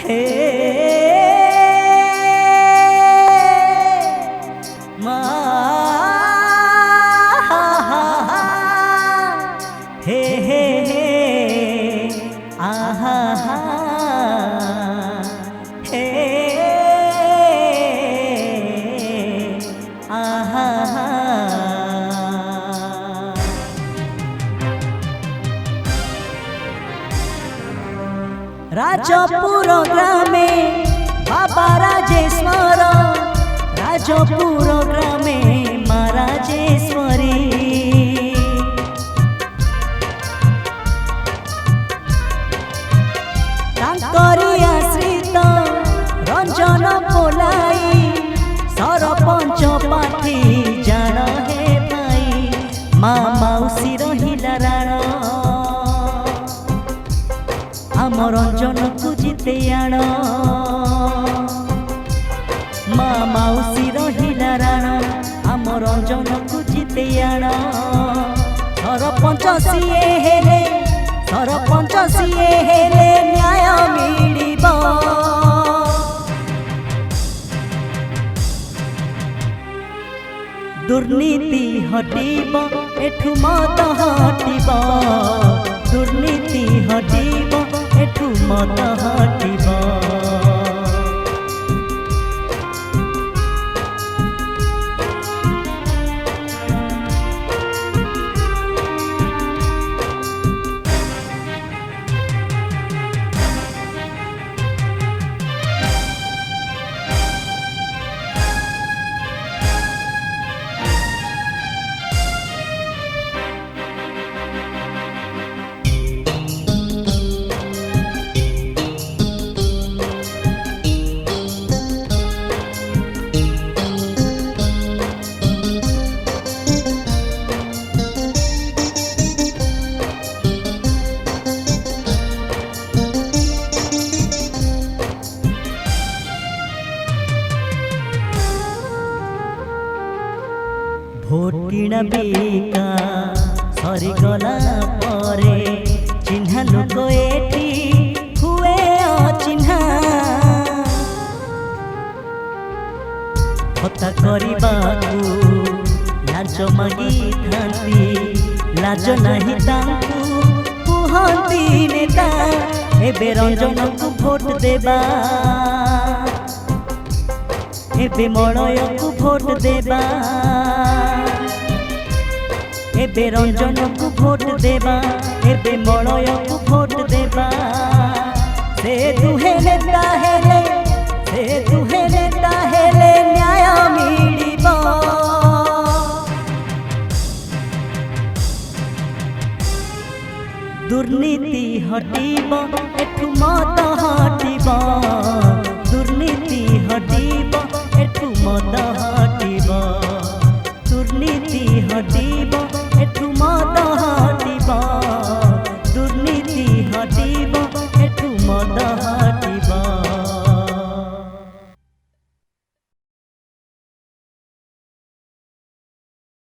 हे मा हे हे हे आहा हे आहा राजपुर ग्रामे बाबा राजेश्वर राजपुर ग्रामे माँ राजेश्वरी तांकरी आश्रित रंजन पोलाई सरपंच पाठी जान हे भाई माँ मौसी रहिला राण आम रंजन को जीते आण माँ मौसी रहिला राण आम रंजन को जीते आण सरपंच सीए हेले सरपंच सीए हेले न्याय मिलिब दुर्नीति हटिब एठु मत हटिब दुर्नीति हटिब एठु मत हटिब भोट किणा बिका सरीगला परे चिन्हा लोक एठी हुए अचिन्हा हता करिबाकू लाज मागी थांती लाज नाही तांकू कुहंती नेता एबे रंजन को भोट देबा एबे मलय को भोट देबा एबे रंजन को भोट देबा एबे मलय को भोट देबा से दुहे नेता हेले से दुहे नेता हेले न्याय मिलिब दुर्नीति हटिब एठु मत हटिब दुर्नीति हटिब एठु मत हटिब दुर्नीति हटिब एठु मत हटिब दुर्नीति हटिब एठु मत हटिब।